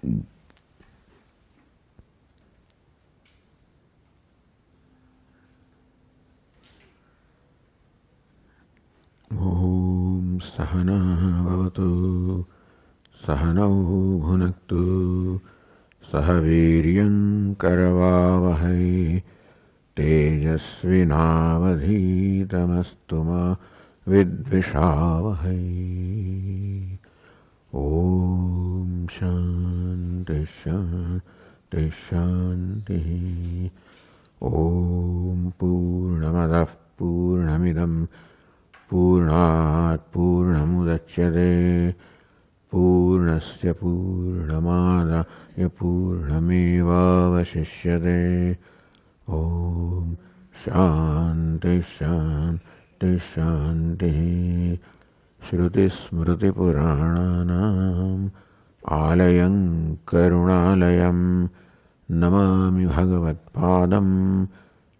Om Sahana Bhavatu Sahanau Bhunaktu Sahaviryam Karavavahai Tejasvinavadhitamastu ma Vidvishavahai. Om Shanti Shanti Shanti. Om Purnamadah Purnamidam Purnat Purnamudachyate Purnasya Purnamadaya Purnamevavashishyate. Om Shanti Shanti Shanti. Shruti Smriti Purananam Alayam Karunalayam Namami Bhagavat Padam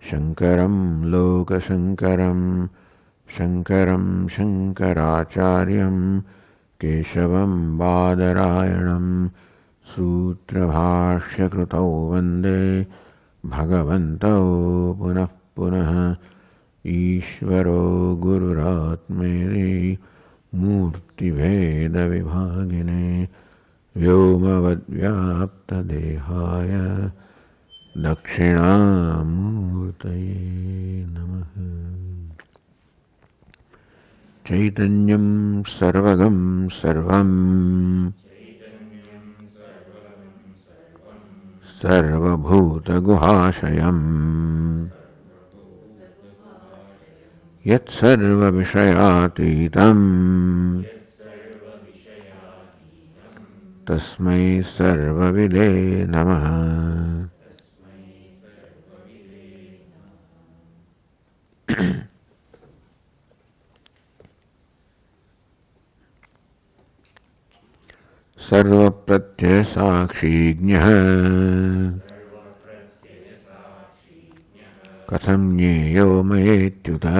Shankaram Loka Shankaram Shankaram Shankaracharyam Keshavam Badarayanam Sutra Bhashya Krutau Vande Bhagavantau Punah Punah Ishvaro Gururatmeri Murti Veda Vibhagine Vyomavad Vyapta Dehaya Dakshinamurtaye Namaha. Chaitanyam Sarvagam Sarvam Sarvabhuta Guhashayam Yat Sarva Vishayatitam Tasmai Sarvavide Namaha. Sarva Pratyaya Sakshi Jnah Katham Jneyo Mayetyuta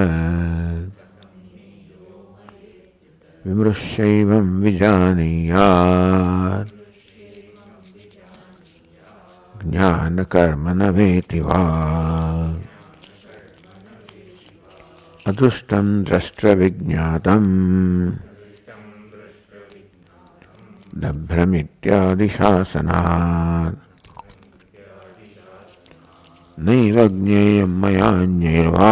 Vimrushaivam Vijaniyat Jnana Karmana Vetiva Adustam Drashtra Vijnatam Dabhramityadi Shasanat Naiva Jneyam Maya Jneva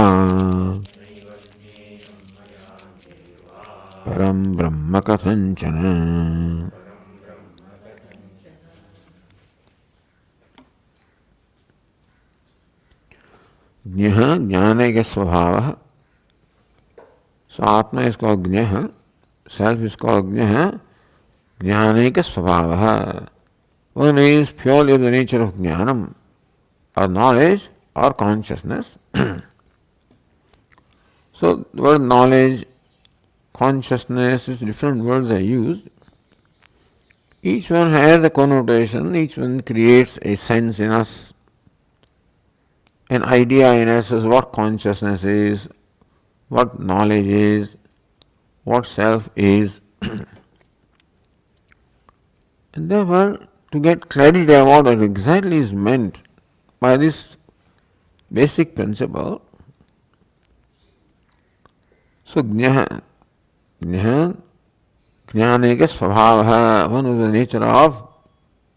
Param Brahma Kathanchana. Jnah Jnana ka Svabhava. So Atma is called Jnah, self is called Jnah. Jnana ka Svabhava. One is purely of the nature of Jnanam, or knowledge, or consciousness. So the word knowledge, consciousness is different words are used. Each one has a connotation, each one creates a sense in us, an idea in us as what consciousness is, what knowledge is, what self is. And therefore, to get clarity about what exactly is meant by this basic principle, so Jnana Jnaneka Svabhava, one of the nature of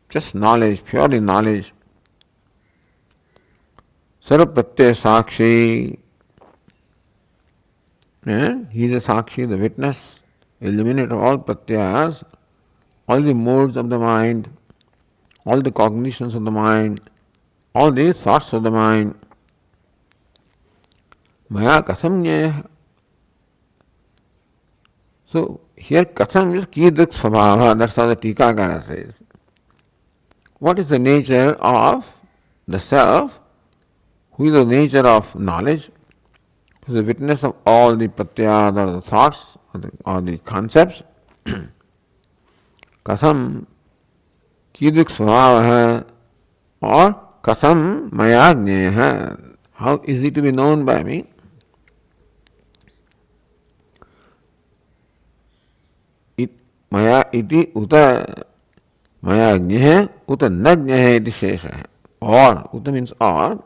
just knowledge, purely knowledge. Sarva Pratyaya Sakshi, he is a Sakshi, the witness, eliminator of all Pratyayas, all the modes of the mind, all the cognitions of the mind, all the thoughts of the mind. Maya Katham Jnaya. So here Katham is Kidrik Svabhava, that's how the Tikakara says. What is the nature of the self, who is the nature of knowledge, who is the witness of all the pratyas or the thoughts or the concepts? Katham Kidrik Svabhava or Katham Maya Jnaya. How is it to be known by me? Maya iti uta maya jneh uta na jneh iti shesha. Or, uta means or,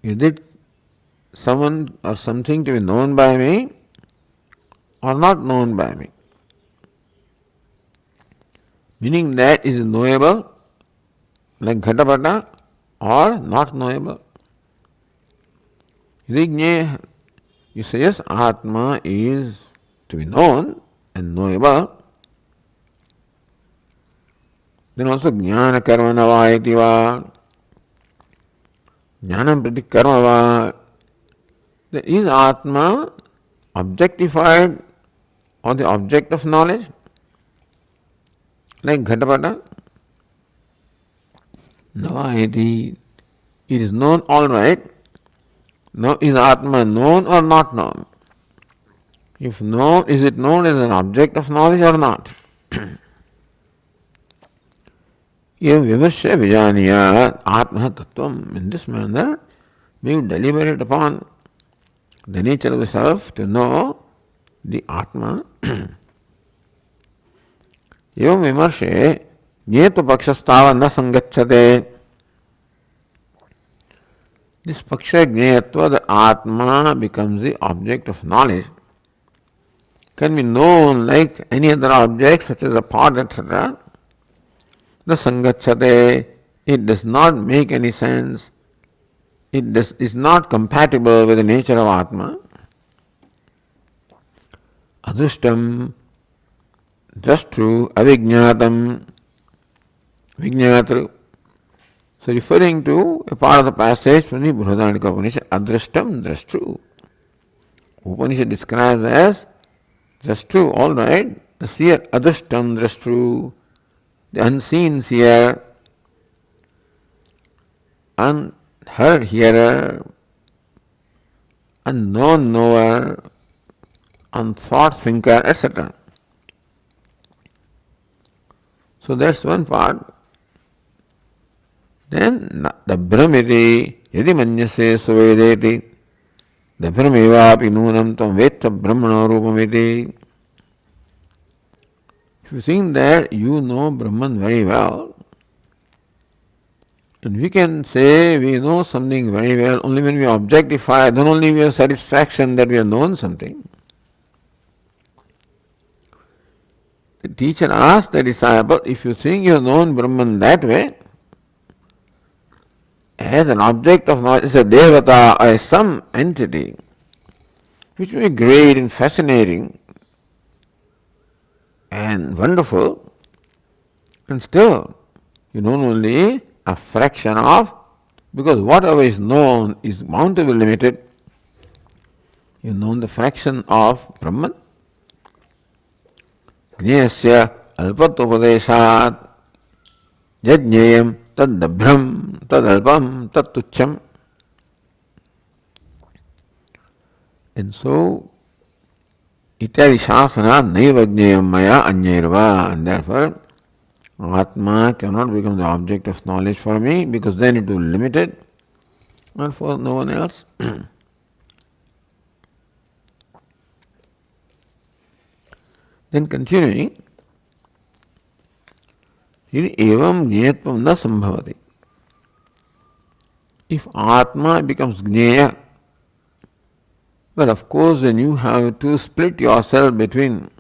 is it someone or something to be known by me or not known by me? Meaning that is knowable like Ghatapata or not knowable. Jneh, you say yes, Atma is to be known and knowable. Then also jnana karmana va iti va. Jnanam prati karma va. Is Atma objectified or the object of knowledge? Like Ghatapata? Navaiti. It is known all right. Now is Atma known or not known? If known, is it known as an object of knowledge or not? Evam vimarshya vijaniya atma tattvam. In this manner, we deliberate upon the nature of the self to know the Atma. Evam vimarshe jnetu pakshastava na sangacchate. This paksha jneyatva, the Atma becomes the object of knowledge. Can be known like any other object, such as a pot, etc. The sangacchate, it does not make any sense. It is not compatible with the nature of Atma. Adrushtam, just true, avijñātam, vijñātru. So referring to a part of the passage from the Brihadaranyaka Upanishad, adrushtam, just true. Upanishad describes as just true, all right. The seer, adrushtam, just true. The unseen seer, unheard hearer, unknown knower, unthought thinker, etc. So that's one part. Then the Brahmiti, yadi manyase suvedeti, the Brahmevapi nunam tam vetta brahmana rupamiti. If you think that you know Brahman very well, and we can say we know something very well only when we objectify, then only we have satisfaction that we have known something. The teacher asked the disciple, if you think you have known Brahman that way, as an object of knowledge, as a devata or as some entity, which may be great and fascinating and wonderful, and still you know only a fraction of, because whatever is known is bound to be limited. You know the fraction of Brahman. Jnayasya alpatopadeshat yajñeyam taddabhram tadalpam tattucham. And so, ityadi shasana naiva jneyam maya anyerva. And therefore, Atma cannot become the object of knowledge for me, because then it will be limited, and for no one else. Then continuing, evam jneyatvam na sambhavati. If Atma becomes jneya, well, of course, then you have to split yourself between.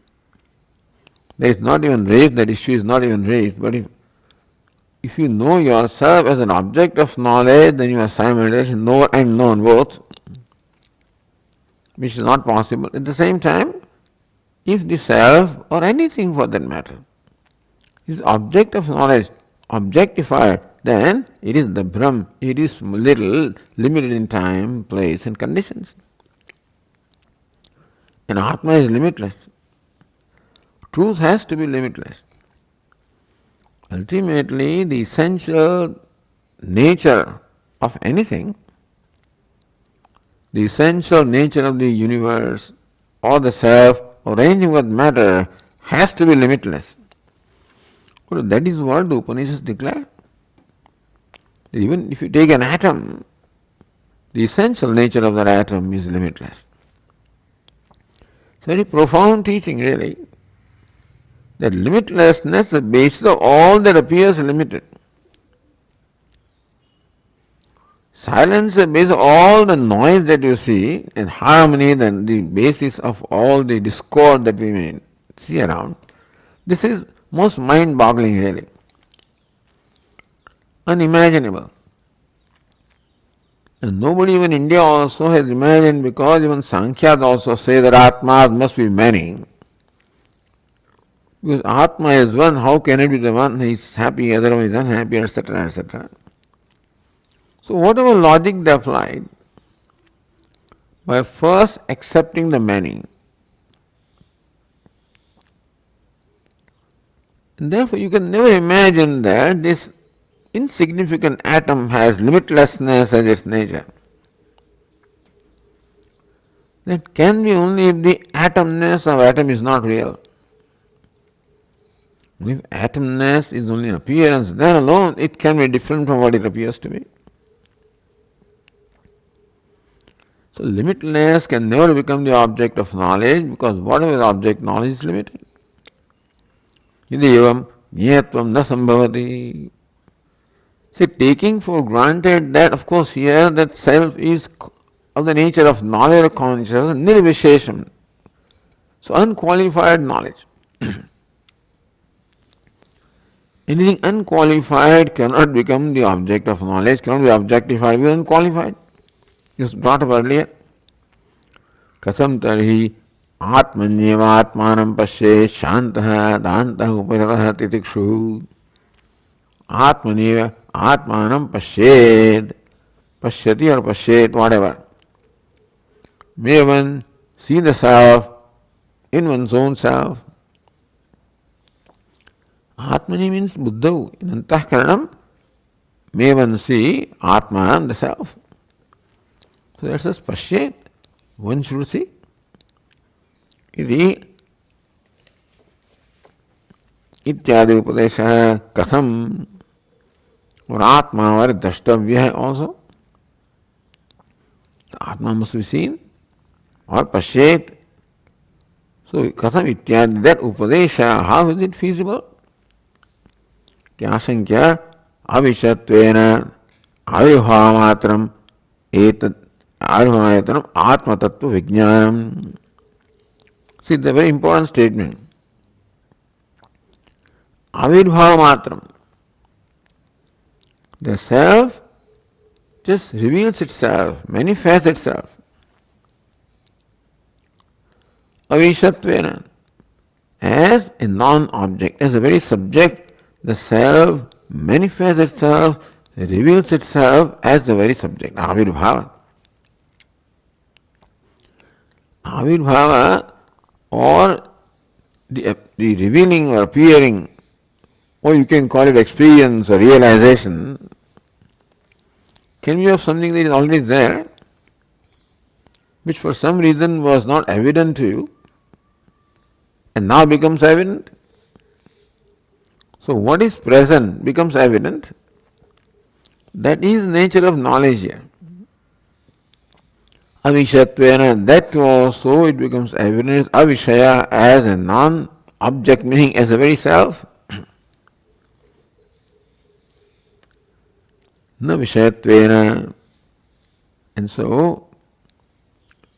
There is not even raised, that issue is not even raised. But if you know yourself as an object of knowledge, then you are simultaneously knower and known both, which is not possible. At the same time, if the self, or anything for that matter, is object of knowledge, objectified, then it is the Brahm, it is little, limited in time, place and conditions. And Atma is limitless. Truth has to be limitless. Ultimately, the essential nature of anything, the essential nature of the universe or the self or anything what matter has to be limitless. Well, that is what the Upanishads declare. That even if you take an atom, the essential nature of that atom is limitless. It's very profound teaching, really. That limitlessness is the basis of all that appears limited. Silence is the basis of all the noise that you see, and harmony the basis of all the discord that we may see around. This is most mind-boggling, really. Unimaginable. And nobody even in India also has imagined, because even Sankhyas also say that Atmas must be many. Because Atma is one, how can it be the one? He is happy, other one is unhappy, etc., etc. So whatever logic they applied, by first accepting the many, and therefore you can never imagine that this insignificant atom has limitlessness as its nature. That can be only if the atomness of atom is not real. If atomness is only an appearance, then alone it can be different from what it appears to be. So limitless can never become the object of knowledge, because whatever is object knowledge is limited. Yadi evam jnatvam na sambhavati. See, taking for granted that, of course, here that self is of the nature of knowledge or consciousness, nirvishesham. So unqualified knowledge. Anything unqualified cannot become the object of knowledge, cannot be objectified, because unqualified. Just brought up earlier. Kasam tarhi atmanyeva atmanam pasye shantah dantah uparatah titikshu. Atmaneva atmanam pasyed. Pasyati or pasyet, whatever. May one see the self in one's own self. Atmani means buddha. In antahkaranam, may one see Atman, the self. So that says pasyet. One should see. Iti ityadi upadesha katham. Or Atma or drashtavya also. The Atma must be seen. Or pasyet. So katham ityadi, that upadesha, how is it feasible? Kyasankya avishatvena avibhavamatram etat avibhavamatram atma tattva vijnanam. See, it's a very important statement. Avirbhavamatram. The self just reveals itself, manifests itself. Avishatvena. As a non-object, as a very subject, the self manifests itself, reveals itself as the very subject, avirbhava. Avirbhava, or the revealing or appearing, or you can call it experience or realization, can be of something that is already there, which for some reason was not evident to you, and now becomes evident. So what is present becomes evident. That is the nature of knowledge here. Avishatvena, that also it becomes evident. Avishaya as a non-object, meaning as a very self. Na vishayatvena. And so,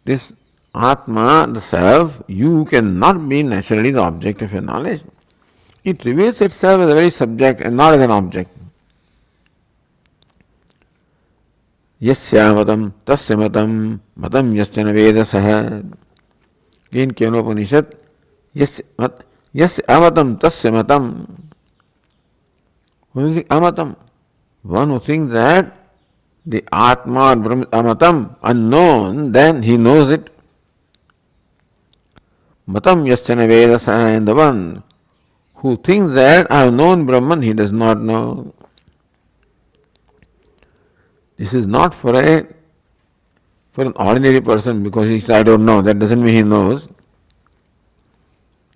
this Atma, the self, you cannot be naturally the object of your knowledge. It reveals itself as a very subject and not as an object. Yasya matam tasya matam matam yaschana vedasaha. Again, Kenopanishad. Yasya amatam tasya matam. Who is amatam? One who thinks that the Atma or Brahma amatam, unknown, then he knows it. Matam yaschana vedasaha, and the one who thinks that I have known Brahman, he does not know. This is not for an ordinary person, because he says, I don't know. That doesn't mean he knows.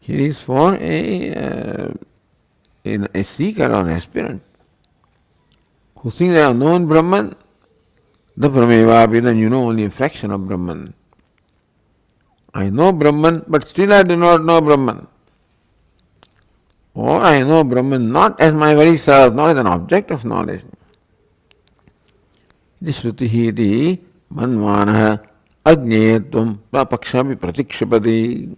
Here is for a seeker or an aspirant who thinks I have known Brahman. The Brahmevapi, then you know only a fraction of Brahman. I know Brahman, but still I do not know Brahman. Or I know Brahman not as my very self, not as an object of knowledge. Iti Shrutihi iti manvanah ajneyatvam prapakshapi pratikshipati.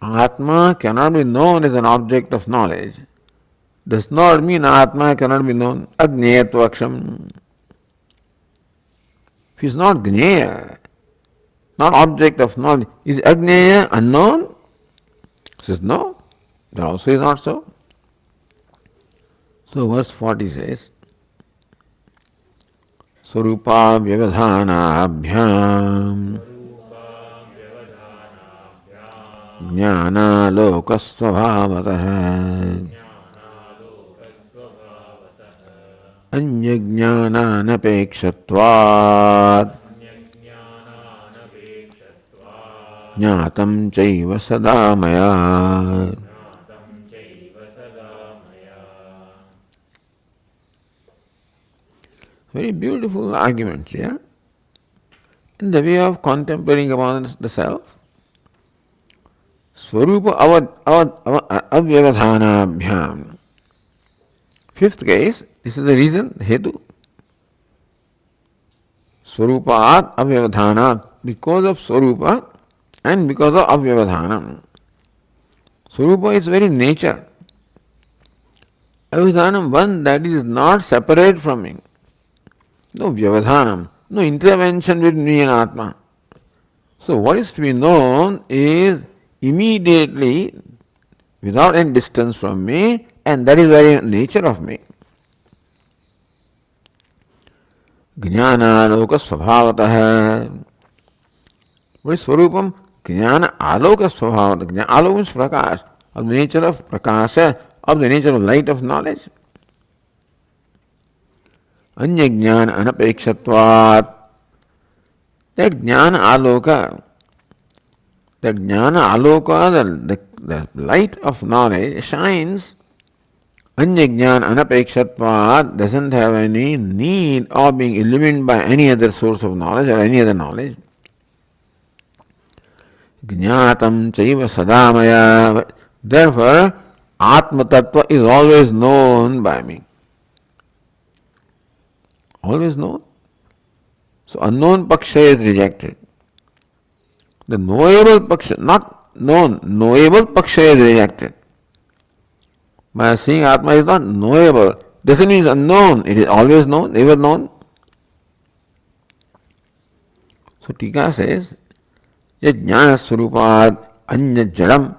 Atma cannot be known as an object of knowledge. Does not mean Atma cannot be known. Ajneyatvam. If he is not Gneya, not object of knowledge, is Agneya unknown? He says no, that also is not so. So verse 40 says, Swarupa Vyavadhanabhyam Jnana Lokasvabhavatah Anyajnananapekshvatvat Jnatam chaiva sada maya. Very beautiful arguments here in the way of contemplating upon the self. Swarupa avyavadhanabhyam. Fifth case, this is the reason, hetu. Swarupaat avyavadhanat, because of Swarupa and because of avyavadhanam. Swarupa is very nature. Avyavadhanam, one that is not separate from me. No vyavadhanam, no intervention between me and Atma. So what is to be known is immediately, without any distance from me, and that is very nature of me. Jnana aloka svabhavatah. What is Swarupam? Jnana aloka svabhavatah. Jnana aloka means prakash, of the nature of prakasha, of the nature of light of knowledge. Anya jnana anapekshatvat. That jnana aloka, the light of knowledge shines. Anya jnana anapekshatvat doesn't have any need of being illumined by any other source of knowledge or any other knowledge. Jnatam chaiva sadamaya. Therefore, Atma Tattva is always known by me. Always known. So unknown paksha is rejected. The knowable paksha, not known, knowable paksha is rejected. By saying Atma is not knowable, doesn't mean it's unknown, it is always known, ever known. So Tika says, Yajnana Swarupad Anya Jadam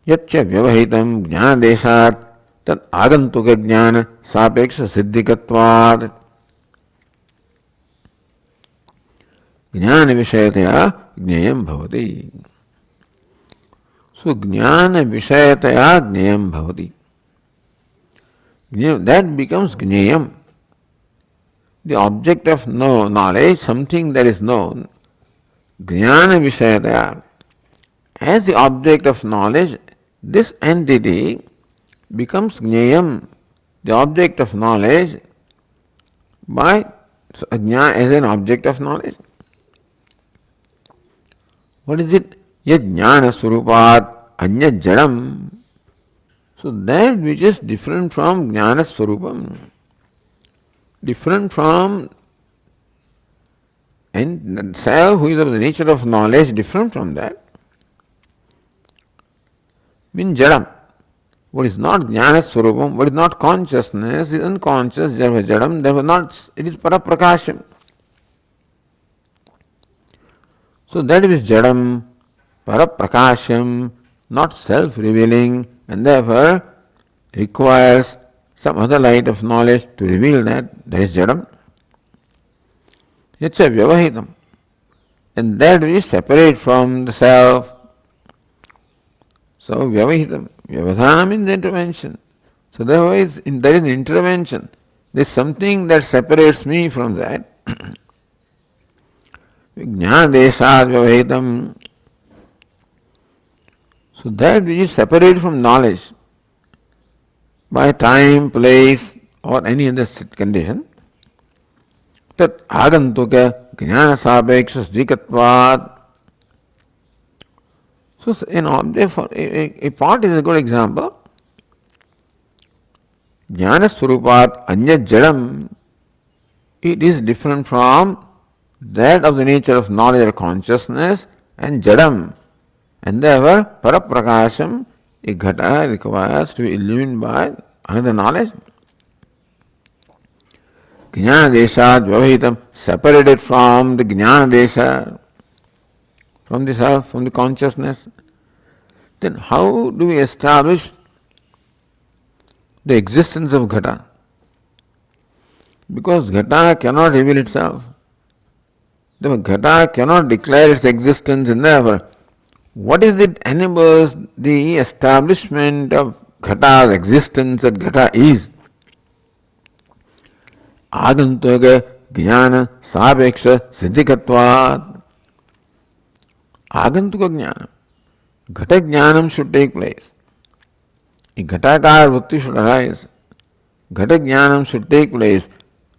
Yatcha Vyavahitam Jnana Deshat Tat Agantuka Jnana Sapeksha Siddhikatvad Jnana Vishayataya Jnayam Bhavati. So Jnana Vishayataya Jnayam Bhavati. That becomes Jnayam. The object of knowledge, something that is known, Jnana Vishayataya. As the object of knowledge, this entity becomes Jnayam, the object of knowledge, by Jnana as an object of knowledge. What is it? Yajnana Swarupat Anya Jadam. So that which is different from Jnana Swarupam, different from and self who is of the nature of knowledge, different from that, means Jadam. What is not Jnana Swarupam, what is not consciousness, is unconscious, therefore Jadam, therefore not, it is Paraprakasham. So that is Jadam, Paraprakasham, not self-revealing, and therefore requires some other light of knowledge to reveal that is Jadam. It's a Vyavahitam. And that is separate from the self. So Vyavahitam. Vyavadhana means intervention. So therefore there is an intervention. There is something that separates me from that. Jnana deshat vyavahitam. So that which is separated from knowledge by time, place, or any other condition, tat agantuka jnana sapeksha sdikatvat. So an object for a pot is a good example. Jnana Swarupat Anya Jadam, it is different from that of the nature of knowledge or consciousness and Jadam. And therefore, Paraprakasham, a ghata requires to be illumined by another knowledge. Jnana Deshat Vyavahitam, separated from the Jnana Desha, from the self, from the consciousness. Then how do we establish the existence of ghata? Because ghata cannot reveal itself. The ghata cannot declare its existence, and therefore, what is it enables the establishment of ghata's existence that ghata is? Agantuka jnana sapeksha siddhikatvat. Agantuka jnana. Ghata jnanam should take place. A ghatakar vritti should arise. Ghata jnanam should take place.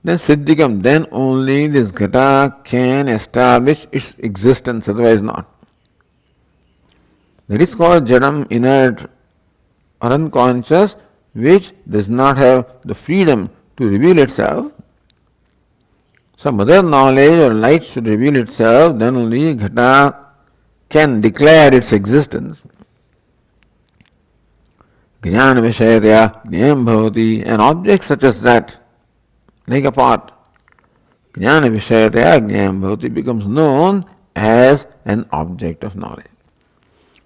Then siddhikam, then only this ghata can establish its existence, otherwise not. That is called jadam, inert or unconscious, which does not have the freedom to reveal itself. Some other knowledge or light should reveal itself, then only ghata can declare its existence. Jnana vishayatya jnayam bhavati, an object such as that, like a pot, jnana vishayatya jnayam bhavati, becomes known as an object of knowledge.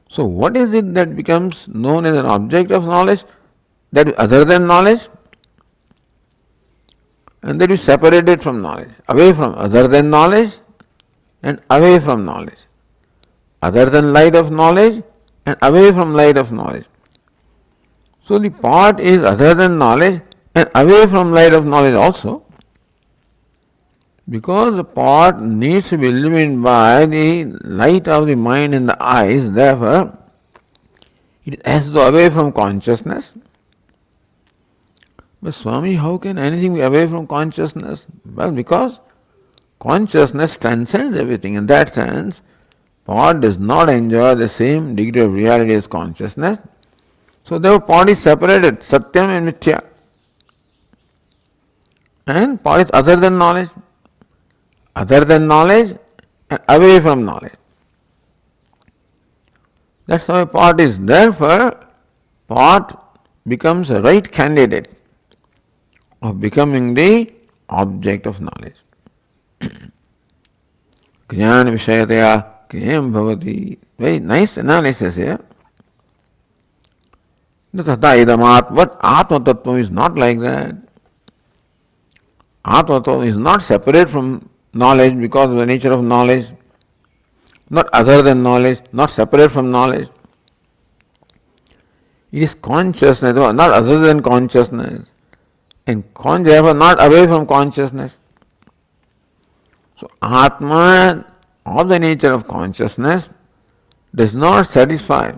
So what is it that becomes known as an object of knowledge? That is other than knowledge, and that is separated from knowledge, away from other than knowledge and away from knowledge, other than light of knowledge and away from light of knowledge. So the pot is other than knowledge and away from light of knowledge also, because the pot needs to be illumined by the light of the mind and the eyes, therefore it is as though away from consciousness. But Swami, how can anything be away from consciousness? Well, because consciousness transcends everything. In that sense, pot does not enjoy the same degree of reality as consciousness. So therefore pot is separated, satyam and mithya. And pot is other than knowledge and away from knowledge. That's how a pot is. Therefore, pot becomes a right candidate of becoming the object of knowledge. Jnana vishayataya kriyam bhavati. Very nice analysis here. Tata idam but Atma Tattva is not like that. Atma Tattva is not separate from knowledge because of the nature of knowledge, not other than knowledge, not separate from knowledge. It is consciousness, not other than consciousness, and therefore not away from consciousness. So Atma of the nature of consciousness does not satisfy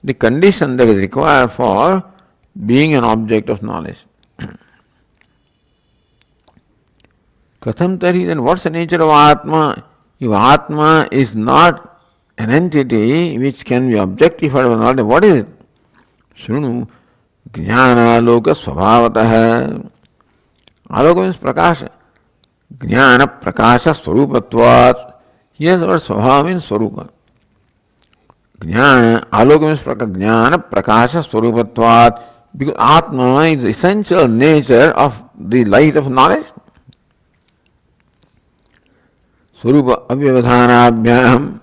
the condition that is required for being an object of knowledge. Katham tari, then what's the nature of Atma? If Atma is not an entity which can be objectified or not, what is it? Shrunu, jnana aloka svabhavatah. Aloka means prakasha. Jnana prakasha swarupatvat. Here the word svabhava means swarupa. Jnana, aloka means jnana prakasha swarupatvat. Because Atma is the essential nature of the light of knowledge. Swarupa avyavadhanabhyam,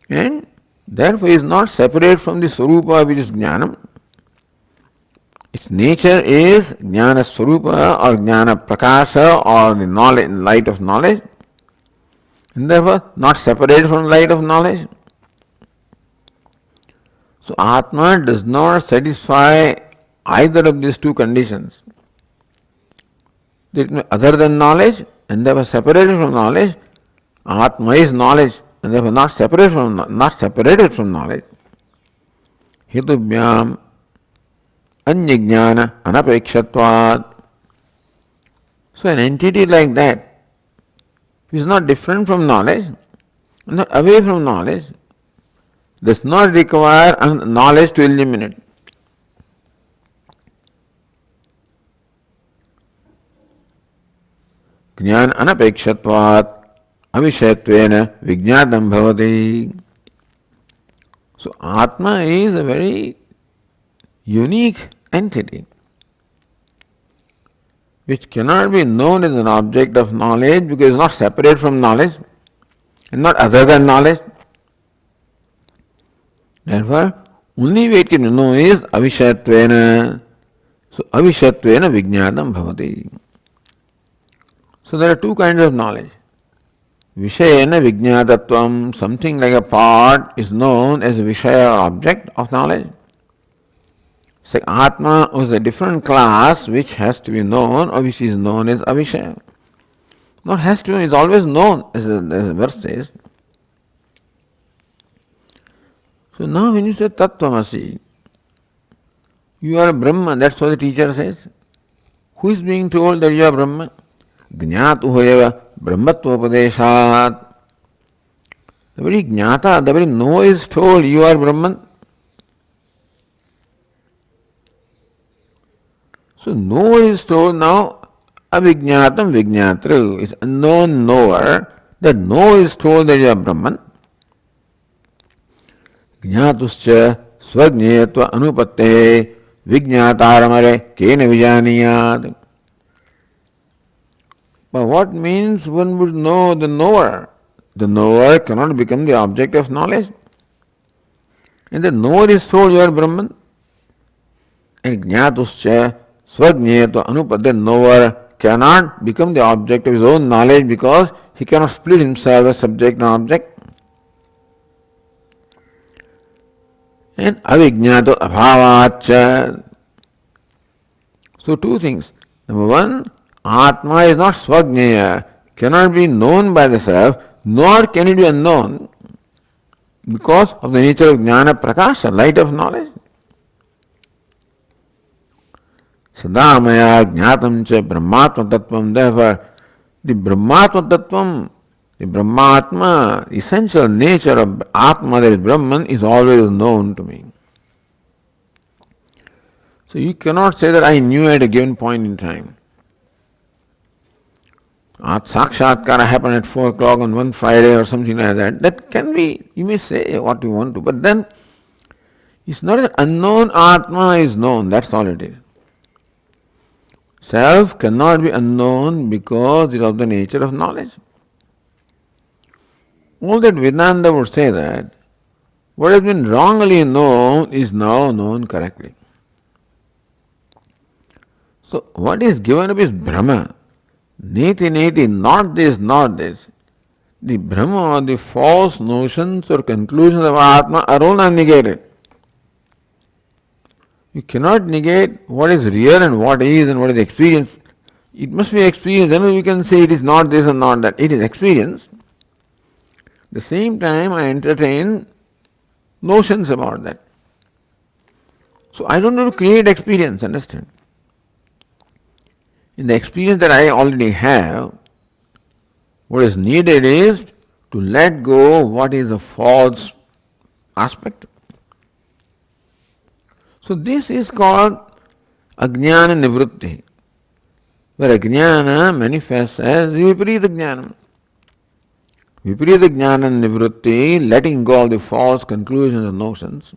and therefore is not separate from the Swarupa which is Jnanam. Its nature is Jnana Swarupa or Jnana Prakasa or the knowledge, light of knowledge, and therefore not separate from light of knowledge. So Atma does not satisfy either of these two conditions. Other than knowledge and therefore separated from knowledge. Atma is knowledge and therefore not separated from knowledge. Hitubhyam anyajnana anapekshatvat. So an entity like that is not different from knowledge, not away from knowledge, does not require knowledge to illuminate. Jnana anapekshvatvat avishayatvena vijnatam bhavati. So Atma is a very unique entity which cannot be known as an object of knowledge because it is not separate from knowledge and not other than knowledge. Therefore, only way it can be known is avishayatvena. So avishayatvena vijnatam bhavati. So there are two kinds of knowledge. Vishayena vijñātatvam, something like a part is known as a Vishaya or object of knowledge. So Atma was a different class which has to be known or which is known as Avishaya. Not has to be, it's always known, as the verse says. So now when you say Tattvamasi, you are Brahman, that's what the teacher says. Who is being told that you are Brahman? Jnātuhoyeva Brahmatvopadeshat. The very Jnata, the very know is told you are Brahman. So know is told now, avijñātam vijñātru is unknown knower. That know is told that you are Brahman. Jñātuscha svajñetva anupatte vijñātāramare kena vijaniyāt. But what means one would know the knower? The knower cannot become the object of knowledge. And the knower is told you are Brahman. And Jñātuscha svajñetva anupatte, the knower cannot become the object of his own knowledge because he cannot split himself as subject and object. And avijñāto abhāvāccha. So two things. Number one, Atma is not svajñaya, cannot be known by the self, nor can it be unknown because of the nature of jnana prakasha, light of knowledge. Sadamaya jnatam cha brahmatma tattvam. Therefore, the brahmatma tattvam, the brahmatma, essential nature of Atma, that is Brahman, is always known to me. So you cannot say that I knew at a given point in time. Sakshatkara happened at 4 o'clock on one Friday or something like that. That can be, you may say what you want to, but then it's not that unknown Atma is known, that's all it is. Self cannot be unknown because it is of the nature of knowledge. All that Vedanta would say that what has been wrongly known is now known correctly. So what is given up is Brahma. Neti neti, not this, not this. The Brahma, the false notions or conclusions of Atma are all negated. You cannot negate what is real and what is experience. It must be experience, then we can say it is not this and not that. It is experience. At the same time, I entertain notions about that. So I don't need to create experience, understand? In the experience that I already have, what is needed is to let go what is a false aspect. So this is called ajnana nivrutti, where ajnana manifests as viparita jnana. Viparita jnana nivrutti, letting go of the false conclusions and notions.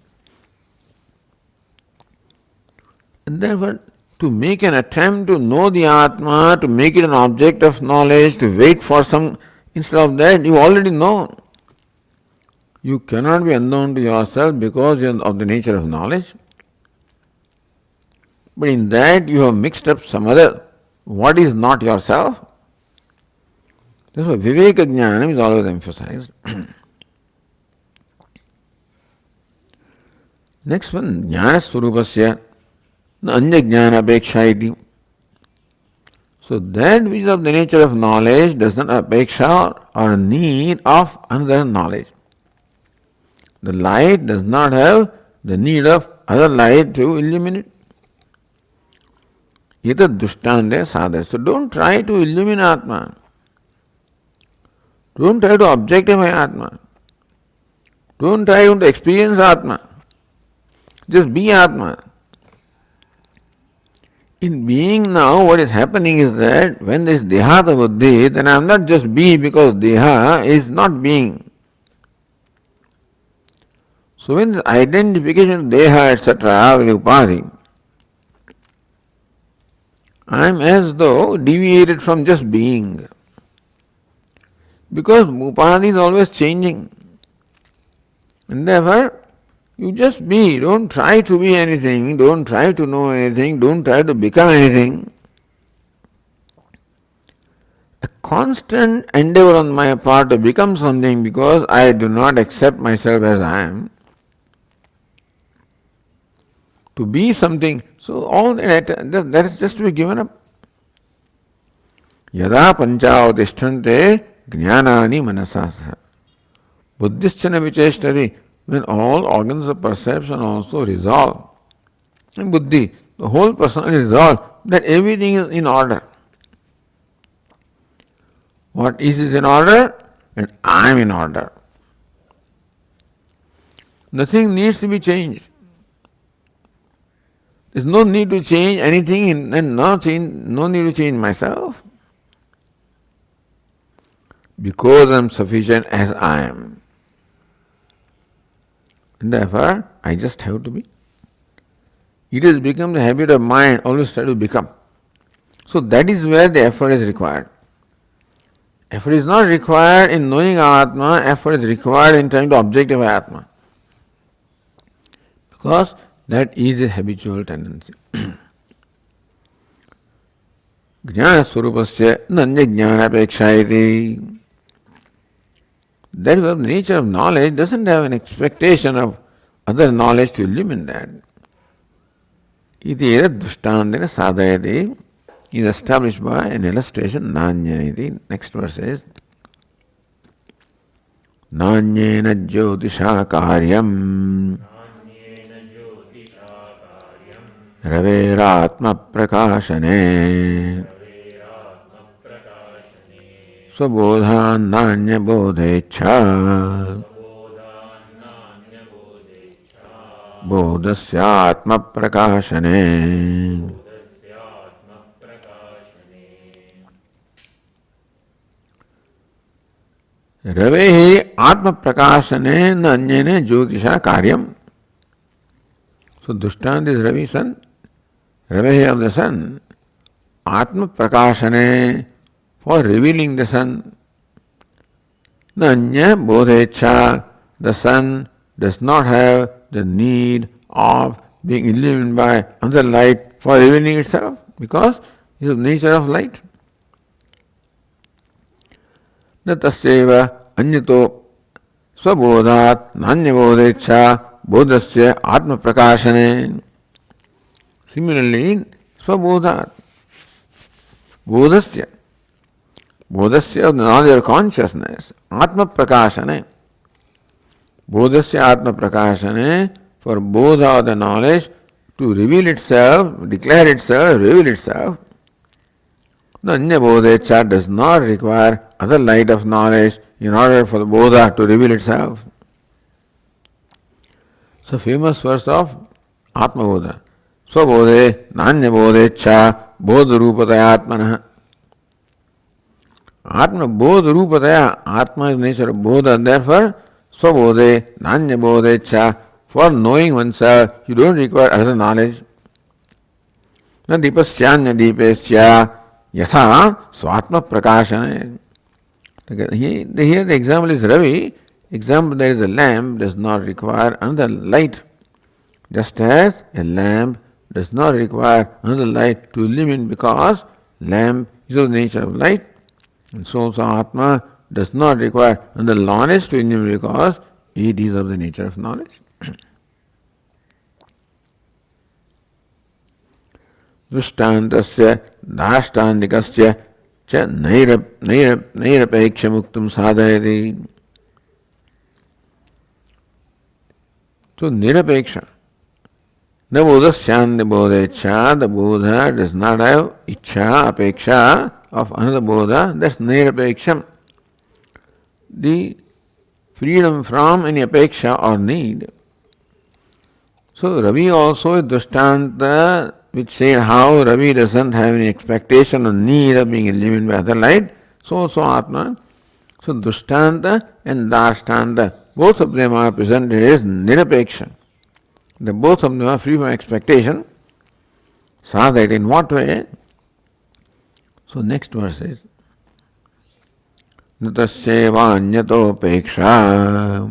And therefore, to make an attempt to know the Atma, to make it an object of knowledge, to wait for some, instead of that, you already know. You cannot be unknown to yourself because you are of the nature of knowledge. But in that you have mixed up some other, what is not yourself. That's why Viveka Jnanam is always emphasized. Next one, Jnana Swarupasya Anya Jnana Apeksha iti. So that which is of the nature of knowledge does not apeksha or need of another knowledge. The light does not have the need of other light to illuminate. Etad dushtande sadhya. So don't try to illumine Atma. Don't try to objectify Atma. Don't try to experience Atma. Just be Atma. In being now, what is happening is that when there is dehata buddhi, then I am not just be because deha is not being. So when the identification of deha, etc., with upadhi, I am as though deviated from just being. Because upadhi is always changing. And therefore, you just be, don't try to be anything, don't try to know anything, don't try to become anything. A constant endeavor on my part to become something because I do not accept myself as I am. To be something, so all that is just to be given up. Yada panchavadishtante jnanani manasasa. Buddhischana vicheshtari, when all organs of perception also resolve. And buddhi, the whole person is resolved that everything is in order. What is in order? And I am in order. Nothing needs to be changed. There is no need to change anything and no need to change myself. Because I am sufficient as I am. And therefore, I just have to be. It has become the habit of mind, always try to become. So that is where the effort is required. Effort is not required in knowing Atma, effort is required in trying to objectify Atma. Because that is a habitual tendency. Jnana Swarupasya Nanya Jnana Apeksha iti. That is the nature of knowledge doesn't have an expectation of other knowledge to illumine that. Iti eda dushtandena sadhayati is established by an illustration Nanyana. Next verse is Nanyena Jyotisha Karyam Raveratma Prakashane Swabodhan Nanya Bodhecha Bodhasyatma Prakashane. Ravehi Atma Prakashane Nanyene Jyotisha Karyam. So Dushtand is Ravi sun, Ravehi of the sun, Atma Prakashane for revealing the sun. Nanya Bodhecha, the sun does not have the need of being illuminated by another light for revealing itself because it is the nature of light. Tasyeva anyato swabodhat nanyabodhecha bodhasya atma prakashane. Similarly, swabodhat, bodhasya of the knowledge of consciousness, atma prakashane. Bodhasya atma prakashane, for bodha of the knowledge to reveal itself, declare itself, reveal itself. The Anya Bodhecha does not require other light of knowledge in order for the Bodha to reveal itself. So famous verse of Atma Bodha. Swabodhe Nanya Bodhecha Bodha Rupataya Atmana. Atma Bodha Rupataya, Atma is nature of Bodha, therefore Swabodhe Nanya Bodhecha, for knowing oneself you don't require other knowledge. Na Deepasyanya Deepesya Yatha Swatma Prakashana. Here the example is Ravi. Example, there is a lamp does not require another light. Just as a lamp does not require another light to illumine because lamp is of the nature of light. And so also Atma does not require another knowledge to illumine because it is of the nature of knowledge. Dృష్టాంతస్య దాష్టాంతికస్య च नैरपेक्षमुक्तुम साधयति. So nirapeksha. The bodhasyante bodhecha, the bodha does not have ichha, apeksha of another bodha, that's nirapeksham. The freedom from any apeksha or need. So Ravi also is Drishtanta, which says how Ravi doesn't have any expectation or need of being illumined by other light. So also Atma. So Drishtanta and Dashtanta, both of them are presented as Nirapeksha. The both of them are free from expectation. Sadhait in what way? So next verse is Natasyevanyatopeksha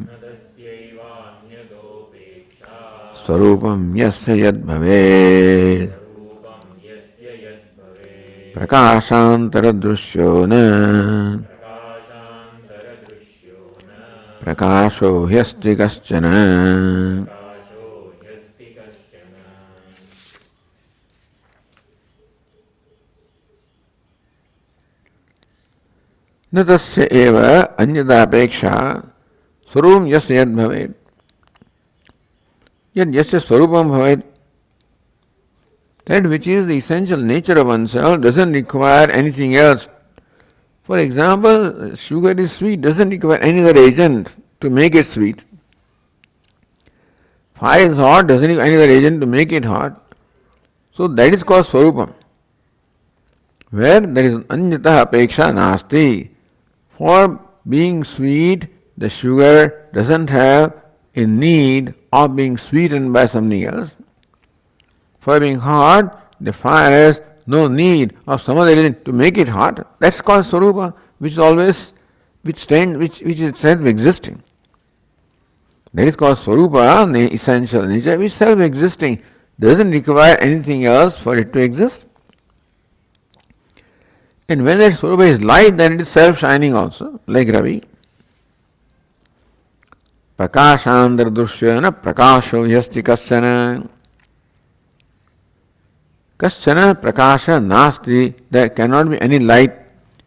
Swarupam yasya yad bhavet Prakashantara drushyo na Prakasho hyasti kaschana न तस्य एव अन्यदापेक्षा स्वरूपं यस्य यद् भवेत् यद् यस्य स्वरूपं भवेत् that which is the essential nature of oneself doesn't require anything else. For example, sugar is sweet, doesn't require any other agent to make it sweet. Fire is hot, doesn't require any other agent to make it hot. So that is called swarupam. Where there is anyata apeksha nasti. For being sweet, the sugar doesn't have a need of being sweetened by something else. For being hot, the fire has no need of some other agent to make it hot. That's called swarupa, which is always, which is self-existing. That is called swarupa, the essential nature, which is self-existing, doesn't require anything else for it to exist. And when that swarupa is light, then it is self-shining also, like Ravi. Prakashandra drushya prakasho yasti kaschana. Kaschana prakasha nasti. There cannot be any light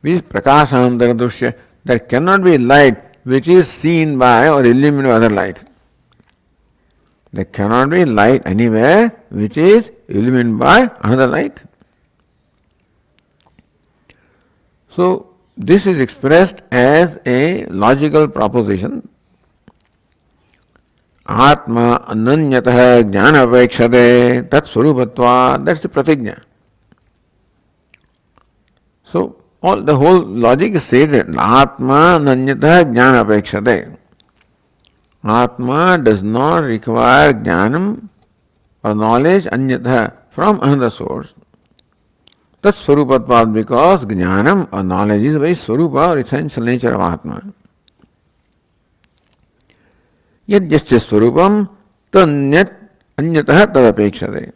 which is prakashandra drushya. There cannot be light which is seen by or illuminated by other light. There cannot be light anywhere which is illuminated by another light. So, this is expressed as a logical proposition. Atma ananyatah jnana apekshate tat swarupatva. That's the pratigna. So, the whole logic is stated. Atma ananyatah jnana apekshate. Atma does not require jnanam or knowledge anyatah from another source. That's swarupatvad, because jnanam or knowledge is by swarupa or essential nature of Atma. Yad yasya swarupam tanyat anyatah tadapekshate.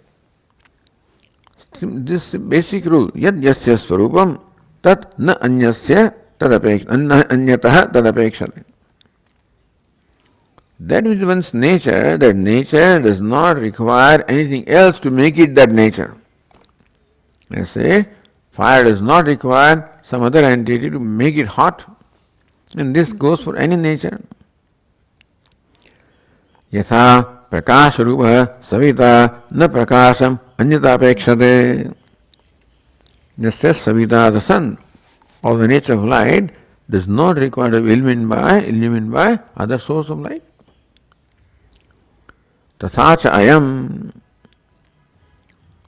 This basic rule. Yad yasya swarupam tat na anyasya anyatah tadapekshate. That which is one's nature, that nature does not require anything else to make it that nature. Let's say, fire does not require some other entity to make it hot. And this goes for any nature. Yatha prakasha rupa savita na prakasham anyata apekshate. Just says savita, the sun, of the nature of light, does not require to be illumined by other source of light. Tathacha ayam.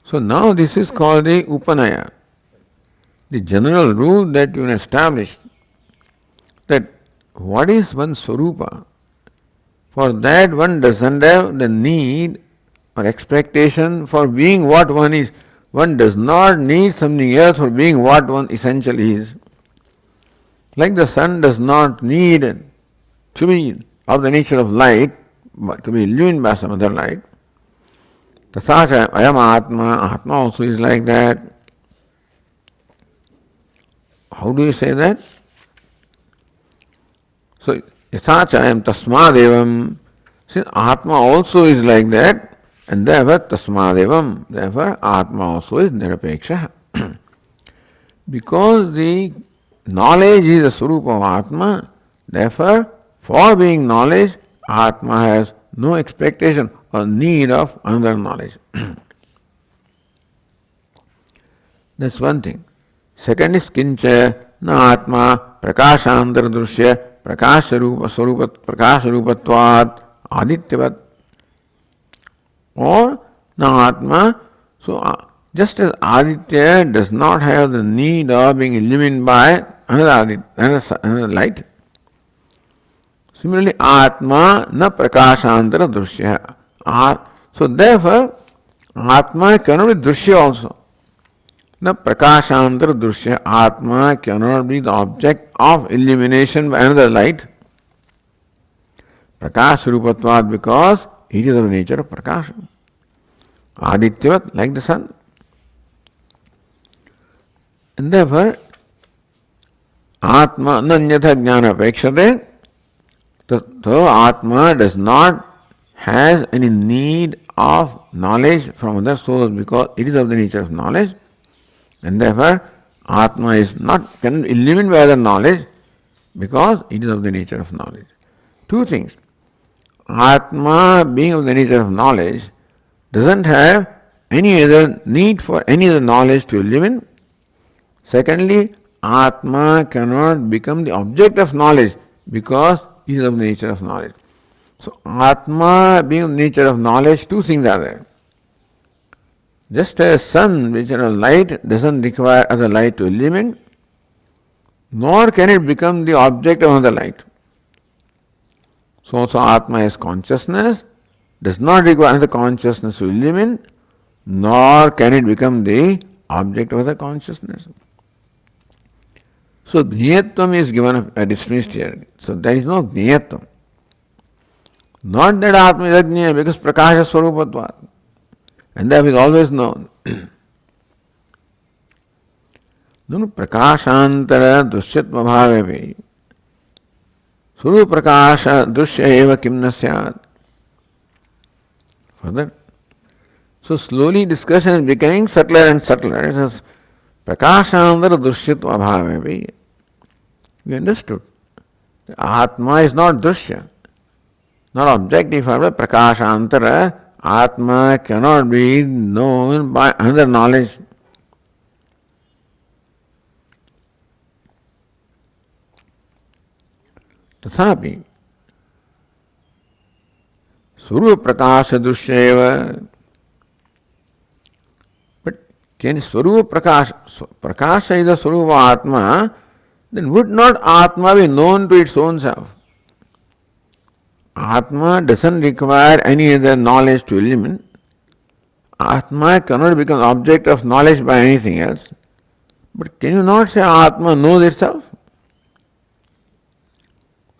So now this is called the Upanaya. The general rule that you establish, that what is one's swarupa? For that one doesn't have the need or expectation for being what one is. One does not need something else for being what one essentially is. Like the sun does not need to be of the nature of light, but to be illumined by some other light. Tathacha ayam atma, atma also is like that. How do you say that? So, yathacha ayam tasmadevam, since atma also is like that, and therefore tasmadevam, therefore atma also is nirapeksha. Because the knowledge is the swarupa of atma, therefore for being knowledge, atma has no expectation or need of another knowledge. That's one thing. Second is kincha na atma prakashantara drushya prakasharupatvat adityavat. Or na Atma. So just as Aditya does not have the need of being illumined by another light, similarly Atma na prakashantara drushya. So therefore Atma cannot be drushya also. Na prakashantara drushya. Atma cannot be the object of illumination by another light. Prakasharupatvat, because it is of the nature of prakasha. Adityavat, like the sun. And therefore, Atma nanyatha jnana apekshate. So Atma does not has any need of knowledge from other source because it is of the nature of knowledge. And therefore, Atma is not can illuminate by other knowledge because it is of the nature of knowledge. Two things. Atma, being of the nature of knowledge, doesn't have any other need for any other knowledge to illuminate. Secondly, Atma cannot become the object of knowledge because it is of the nature of knowledge. So, Atma being of the nature of knowledge, two things are there. Just as sun, which is a light, doesn't require other light to illuminate, nor can it become the object of another light. So also Atma is consciousness, does not require another consciousness to illuminate, nor can it become the object of the consciousness. So Gniyatvam is given dismissed here. So there is no Gniyatvam. Not that Atma is Agniya, because Prakasha Swarupatvat. And that is always known. No Prakashantara Dushyatma Bhavevi. Swarupa Prakasha Dushya Eva Kim Na Syat. Further. So slowly discussion is becoming subtler and subtler. It says Prakashantara Dushyatma Bhavevi. We understood. Atma is not Dushya, not objective. Prakashantara, Atma cannot be known by another knowledge. Tathapi Swarupa Prakasha Dushyeva. But can Swarupa Prakasha is the Swarupa Atma, then would not Atma be known to its own self? Atma doesn't require any other knowledge to illuminate. Atma cannot become object of knowledge by anything else. But can you not say Atma knows itself?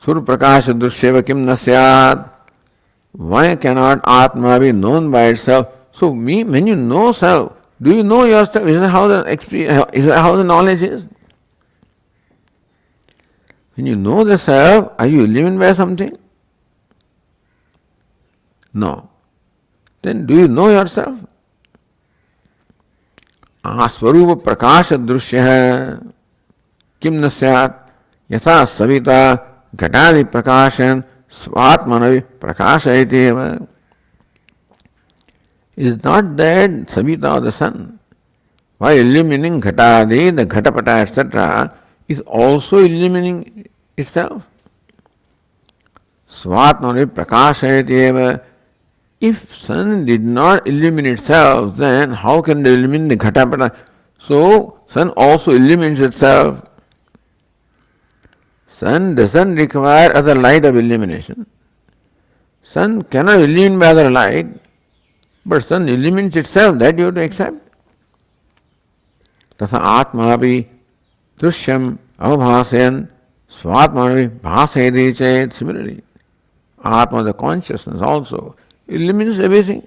Surya Prakasha Dushyeva Kim Na Syat. Why cannot Atma be known by itself? So when you know self, do you know yourself? Is that how the knowledge is? When you know the self, are you illuminated by something? No. Then do you know yourself? Swarupa Prakasha Drushya Kim Na Syat Yatha Savita Ghatadi Prakashan Svatmanavi Prakashayateva. Is not that Savita of the sun, while illuminating Ghatadi, the Ghatapata, etc., is also illuminating itself? Svatmanavi Prakashayateva. If sun did not illuminate itself, then how can it illuminate the Ghatapata? So, sun also illuminates itself. Sun doesn't require other light of illumination. Sun cannot illuminate by other light, but sun illuminates itself, that you have to accept. Tasa Atmapi Dushyam Avabhasayan Svatmanavi Bhasayati Chet. Similarly, Atma, the consciousness, also illuminates everything.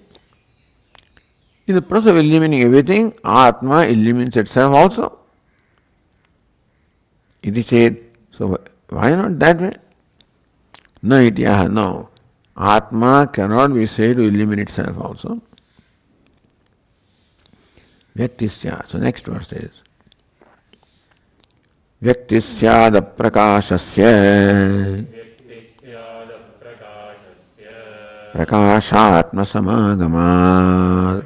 In the process of illuminating everything, Atma illuminates itself also. Iti chet. So why not that way? No ityaha, no. Atma cannot be said to illuminate itself also. Vyaktisya. So next verse is Vyaktisyada prakashasya Prakashatma samagamat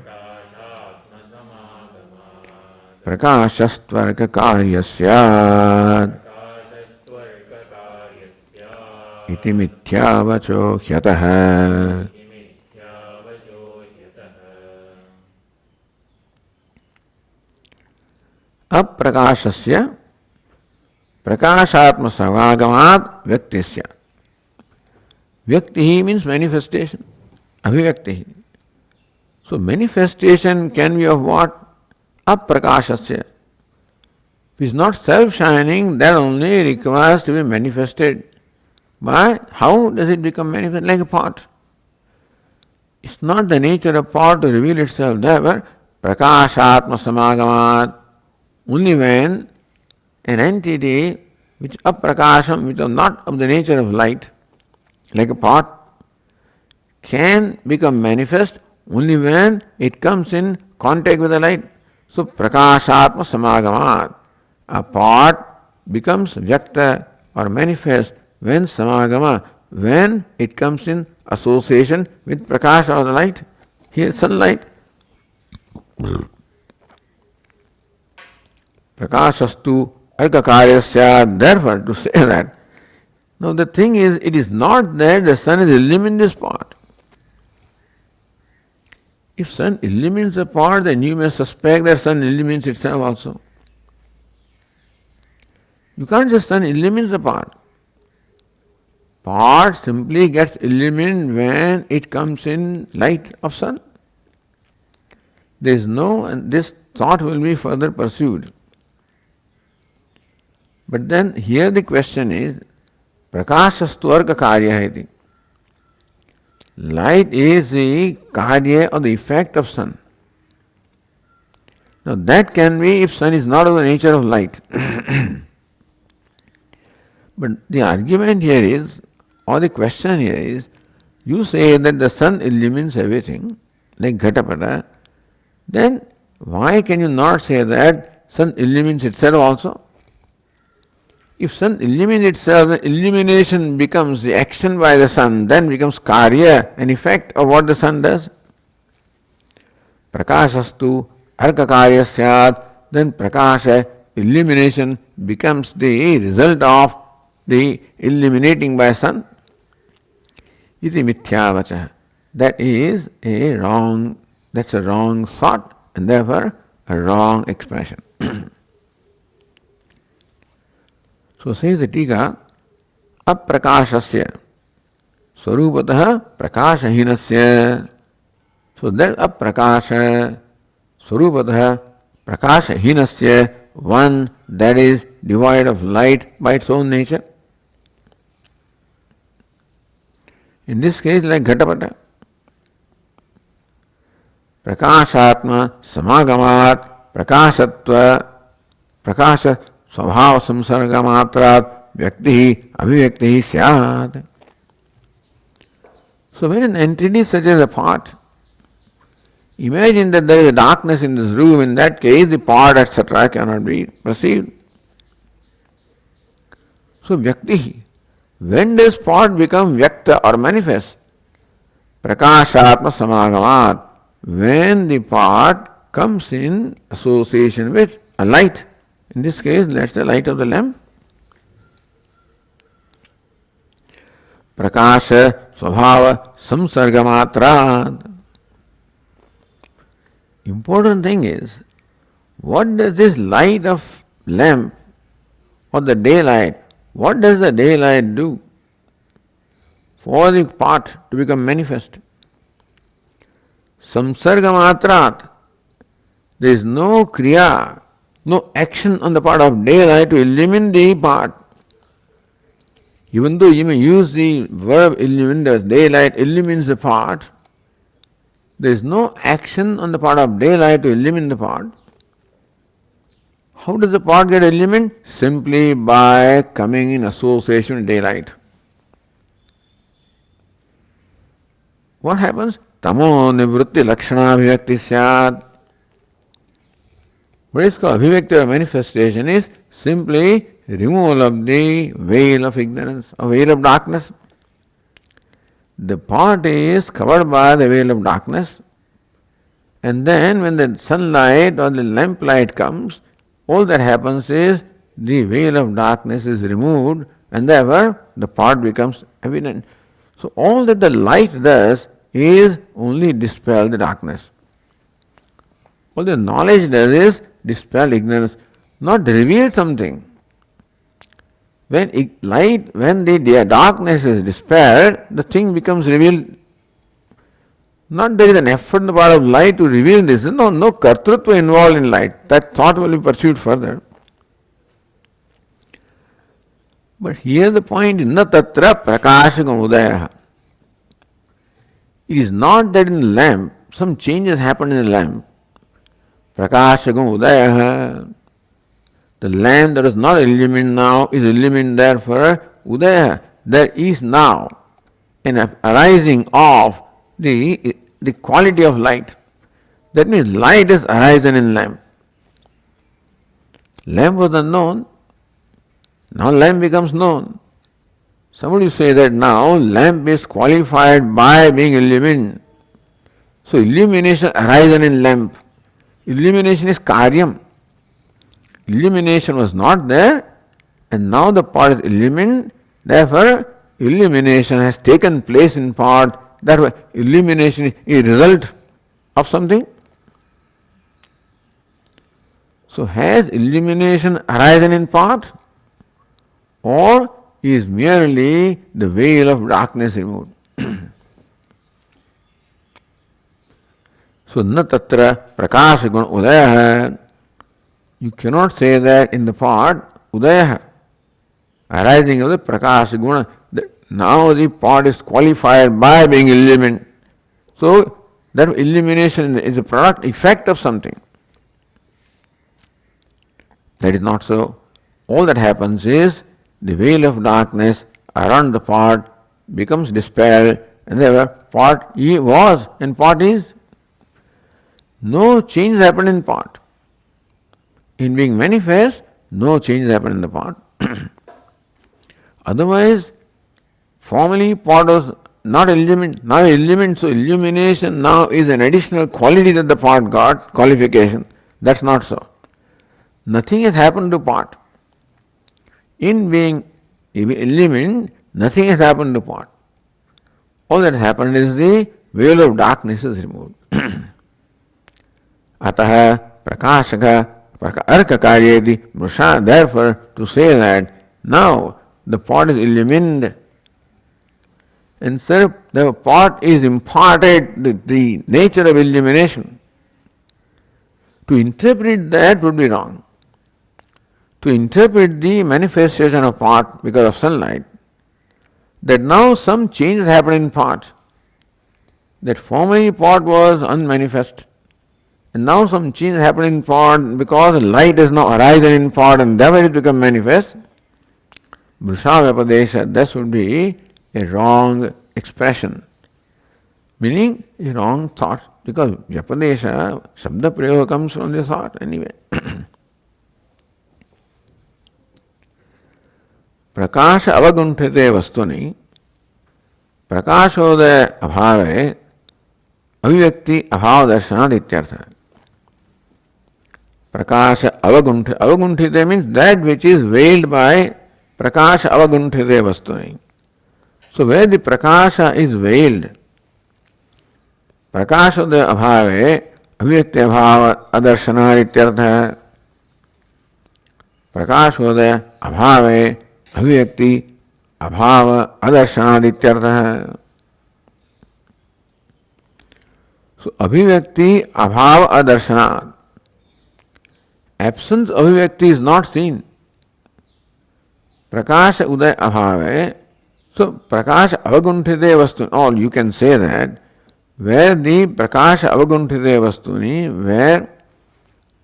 Prakashastvarka karyasyat iti mithyavacho hyatah. Aprakashasya prakashatma samagamat vyaktisya. Vyaktihi means manifestation. Abhivyaktihi. So manifestation can be of what? Aprakashasya. If it is not self-shining, that only requires to be manifested. But how does it become manifest? Like a pot. It's not the nature of pot to reveal itself there, but prakashatma samagamat. Only when an entity which aprakasham, which is not of the nature of light, like a pot, can become manifest only when it comes in contact with the light. So prakashatma samagamat. A pot becomes vyakta or manifest when samagama, when it comes in association with prakasha or the light. Here sunlight. Prakashastu argakaryasya. Therefore, to say that, now the thing is, it is not that the sun is illumining this pot. If sun illumines the pot, then you may suspect that sun illumines itself also. You can't just sun illumines the pot. Pot simply gets illumined when it comes in light of sun. There is no, and this thought will be further pursued. But then here the question is, prakashastu arga karya iti. Light is the karya or the effect of sun. Now that can be if sun is not of the nature of light. But the argument here is, or the question here is, you say that the sun illumines everything, like Ghatapata, then why can you not say that sun illumines itself also? If sun illumines itself, then illumination becomes the action by the sun, then becomes karya, an effect of what the sun does. Prakashastu arka karya syat, then prakasha, illumination, becomes the result of the illuminating by sun. Iti mithyavacha. That is a wrong, that's a wrong thought and therefore a wrong expression. So says the Tika, aprakashasya swarupatah prakashahinasya. So that aprakasha swarupatah prakashahinasya, one that is devoid of light by its own nature. In this case, like Ghatapata, prakashatma samagamat prakashatva prakasha स्वभाव संसर्ग मात्रात व्यक्ति अभिव्यक्ति स्यात्. So when an entity such as a pot, imagine that there is a darkness in this room, in that case the pot etc. cannot be perceived. So vyakti, when does pot become vyakta or manifest? Prakashatma samagamat, when the pot comes in association with a light. In this case, that's the light of the lamp. Prakasha svabhava samsargamatrat. Important thing is, what does this light of lamp or the daylight, what does the daylight do for the pot to become manifest? Samsargamatrat. There is no kriya, no action on the part of daylight to illumine the pot. Even though you may use the verb illumine, the daylight illumines the pot, there is no action on the part of daylight to illumine the pot. How does the pot get illumined? Simply by coming in association with daylight. What happens? Tamo nivrutti lakshana abhivakti syat. What is called abhivakti or manifestation is simply removal of the veil of ignorance, a veil of darkness. The pot is covered by the veil of darkness, and then when the sunlight or the lamplight comes, all that happens is the veil of darkness is removed and therefore the pot becomes evident. So all that the light does is only dispel the darkness. All the knowledge does is dispel ignorance, not reveal something. When the darkness is dispelled, the thing becomes revealed. Not there is an effort on the part of light to reveal this. No kartrutva involved in light. That thought will be pursued further. But here the point is na tatra prakashakam udaya. It is not that in the lamp some changes happen in the lamp. Prakashakam udaya. The lamp that is not illumined now is illumined therefore udaya. There is now an arising of the quality of light. That means light is arisen in lamp. Lamp was unknown. Now lamp becomes known. Somebody say that now lamp is qualified by being illumined. So illumination arisen in lamp. Illumination is karyam. Illumination was not there and now the pot is illumined. Therefore illumination has taken place in pot. That way illumination is a result of something. So has illumination arisen in pot? Or is merely the veil of darkness removed? So na tatra prakasha guna udaya. You cannot say that in the pot udaya, arising of the prakasha guna. Now the pot is qualified by being illumined. So that illumination is a product, effect of something. That is not so. All that happens is the veil of darkness around the pot becomes dispelled, and therefore pot was and pot is. No change happened in pot. In being manifest, no change happened in the pot. Otherwise, formerly pot was not illumined, now illumined, so illumination now is an additional quality that the pot got, qualification. That's not so. Nothing has happened to pot. In being illumined, nothing has happened to pot. All that happened is the veil of darkness is removed. Ataha prakashaka arka karyedi brusha. Therefore, to say that now the pot is illumined, instead the pot is imparted the nature of illumination. To interpret that would be wrong. To interpret the manifestation of pot because of sunlight, that now some change has happened in pot, that formerly pot was unmanifest, and now some change happened in pot because light is now arisen in pot and therefore it become manifest. Brusha Vyapadesha, this would be a wrong expression, meaning a wrong thought, because Vyapadesha, Shabda Prayoga comes from the thought anyway. प्रकाश अवगुंठिते वस्तुनि प्रकाशोदय अभावे अभिव्यक्ति अभाव दर्शनाद इत्यर्थ. प्रकाश अवगुंठिते means that which is veiled by प्रकाश अवगुंठिते वस्तुनि. So where the prakasha is veiled, प्रकाशोदय अभावे अभिव्यक्ति अभाव अदर्शनाद इत्यर्थ. प्रकाशोदय अभावे अभिव्यक्ति अभाव अदर्शनाद इत्यर्थः. So अभिव्यक्ति अभाव अदर्शनाद. Absence of अभिव्यक्ति is not seen. प्रकाश उदय अभावे. So प्रकाश अवगुंठिते वस्तु. All you can say that where the प्रकाश अवगुंठिते वस्तुनि, where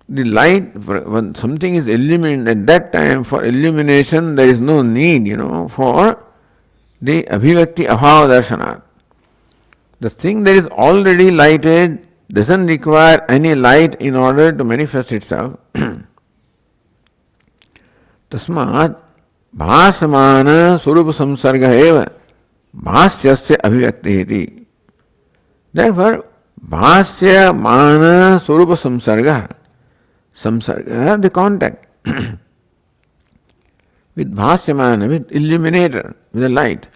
the light, when something is illumined, at that time for illumination there is no need, for the abhivakti abhava darshana. The thing that is already lighted doesn't require any light in order to manifest itself. Tasmat bhasamana surupa samsarga eva bhasyasya abhivakti iti. Therefore, bhasya mana surupa samsarga. Samsarga, the contact. with bhasyamana, with illuminator, with a light.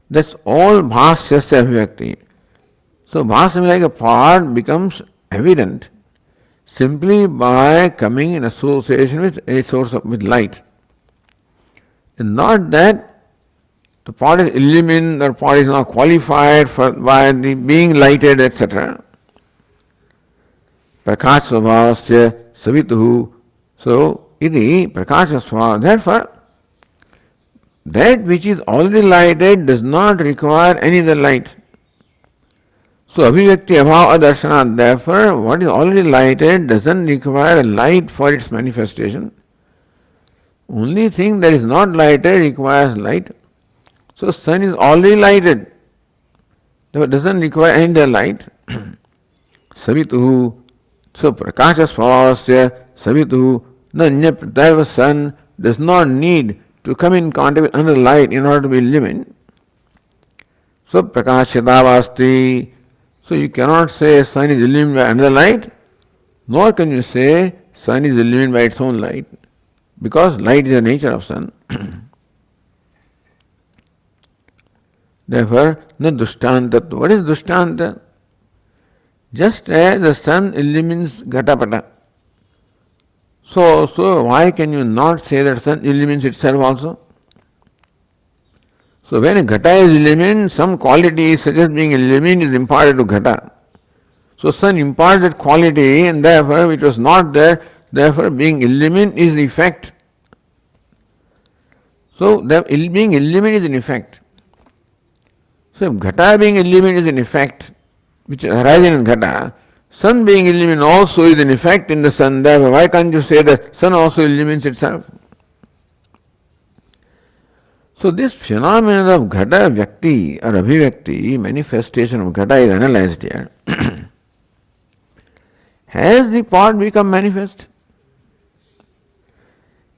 That's all bhasyasya abhivyakti. So bhasyam like a part becomes evident simply by coming in association with a source of with light. And not that the pot is illumined or pot is not qualified for by the being lighted, etc. Prakashasvabhavasya savituhu. So iti prakashasvabha. Therefore, that which is already lighted does not require any other light. So abhivyakti abhava darshanat. Therefore, what is already lighted doesn't require a light for its manifestation. Only thing that is not lighted requires light. So sun is already lighted. Therefore, doesn't require any other light. Savituhu. So prakashasvasya savituhu. Nanya pratayava sun does not need to come in contact with another light in order to be illumined. So prakashyatavasti. So you cannot say sun is illumined by another light, nor can you say sun is illumined by its own light, because light is the nature of sun. Therefore, no dushtanta. What is dushtanta? Just as the sun illumines ghatapata, so why can you not say that sun illumines itself also? So when a ghata is illumined, some quality such as being illumined is imparted to ghata. So sun imparts that quality, and therefore which was not there, therefore being illumined is the effect. So being illumined is an effect. So if ghata being illumined is an effect which arises in ghata, sun being illumined also is an effect in the sun. Therefore, why can't you say that sun also illumines itself? So this phenomenon of ghata vyakti or abhivyakti, manifestation of ghata, is analyzed here. Has the pot become manifest?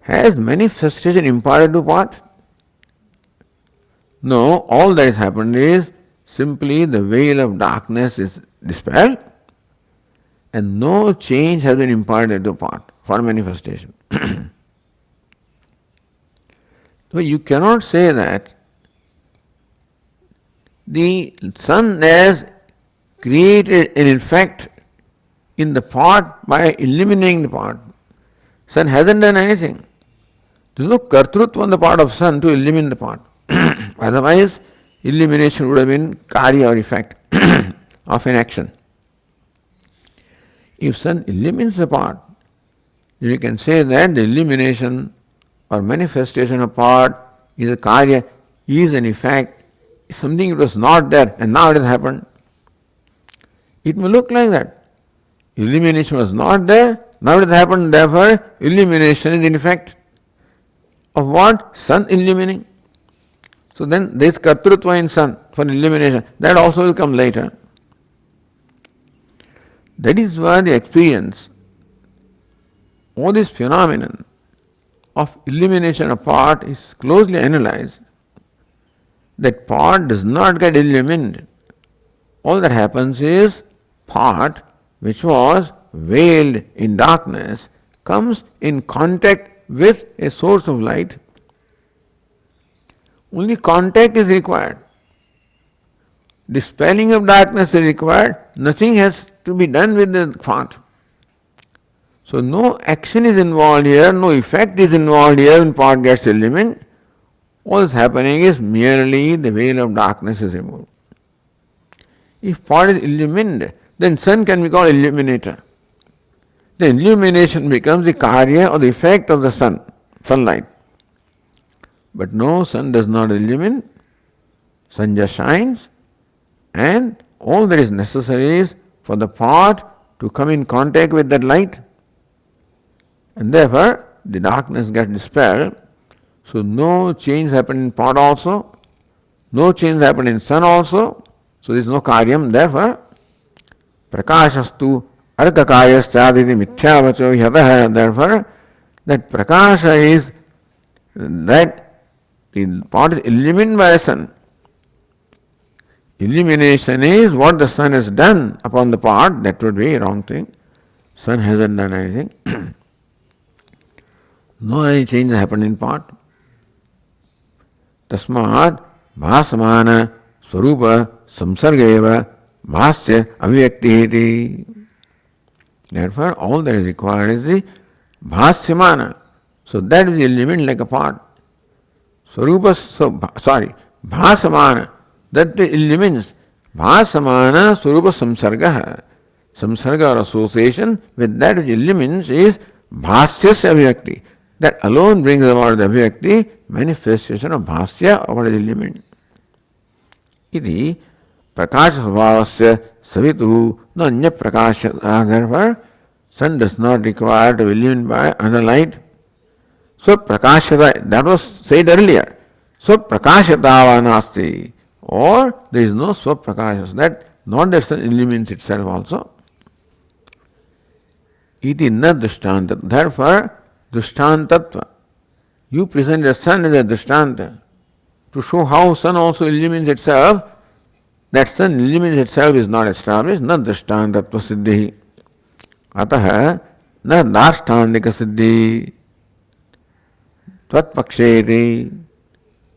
Has manifestation imparted to pot? No, all that has happened is simply the veil of darkness is dispelled and no change has been imparted to pot for manifestation. So you cannot say that the sun has created an effect in the pot by illuminating the pot. Sun hasn't done anything. There is no kartrutva on the part of sun to illumine the pot. Otherwise, illumination would have been karya or effect of an action. If sun illumines the pot, you can say that the illumination or manifestation of pot is a karya, is an effect, something that was not there and now it has happened. It may look like that. Illumination was not there, now it has happened, therefore illumination is an effect of what? Sun illumining. So then there is kartrutva in sun for illumination. That also will come later. That is why the experience, all this phenomenon of illumination of pot is closely analyzed. That pot does not get illumined. All that happens is pot, which was veiled in darkness, comes in contact with a source of light. Only contact is required. Dispelling of darkness is required. Nothing has to be done with the pot. So no action is involved here, no effect is involved here when pot gets illumined. All that's happening is merely the veil of darkness is removed. If pot is illumined, then sun can be called illuminator. The illumination becomes the karya or the effect of the sun, sunlight. But no, sun does not illumine, sun just shines, and all that is necessary is for the pot to come in contact with that light. And therefore, the darkness gets dispelled. So no change happened in pot also, no change happened in sun also. So there is no karyam. Therefore, prakashastu arkakaryastaditi mithyavacho yatah. Therefore, that prakasha is that the pot is illumined by the sun. Illumination is what the sun has done upon the pot. That would be a wrong thing. Sun hasn't done anything. No any change happened in pot. तस्मात् भासमान स्वरूप samsargeva bhasya avyakti iti. Therefore, all that is required is the bhasyamana. So that is the element like a pot. Swarupa, bhasamana, that elements, bhasamana swarupa samsarga. Samsarga or association with that which elements is bhasyasya avyakti. That alone brings about the avyakti, manifestation of bhasya or the element. Iti prakasha svabhasya savitu no anya prakasha. Therefore, sun does not require to be illumined by another light. So prakashata, that was said earlier. So prakashatava nasti. Or there is no swaprakasha. That not the sun illumines itself also. Iti na drishtanta. Therefore, drishtantatva. You present the sun as a drishtanta to show how sun also illumines itself. That sun illumines itself is not established. Na drishtantatva siddhi. Ataha na darshtanika siddhi. Tvatpaksheti.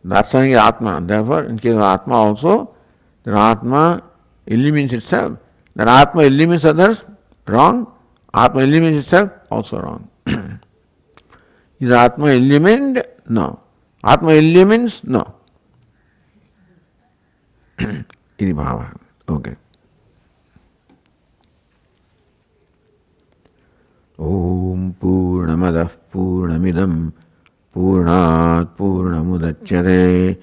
Darshan is Atma. Therefore, in case of Atma also, that Atma illumines itself. That Atma illumines others, wrong. Atma illumines itself, also wrong. Is Atma illumined? No. Atma illumines? No. Iti bhava. Okay. Om Purnamadah Purnamidam Purnat Purnamudachyate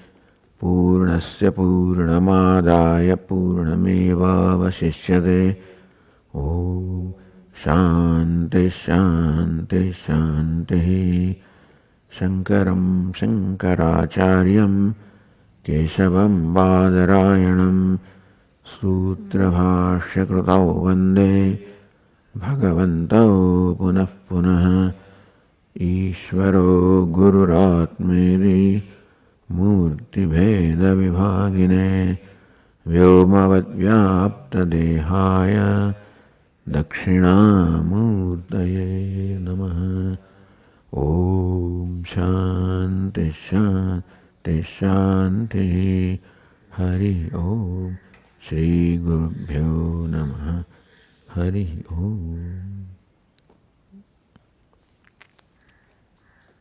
Purnasya Purnamadaya Purnameva Vasishyate. Om Shanti Shanti Shanti. Shankaram Shankaracharyam Keshavam Badarayanam Sutrabhashya Krutau Vande Bhagavantau Punah Punah Ishvaro Gururatmeri Murti Bheda Vibhagine Vyomavat Vyapta Dehaya Dakshinamurtaye Namaha. Om Shanti Shanti Shanti. Hari Om. Shri Gurubhyo Namaha. Hari Om.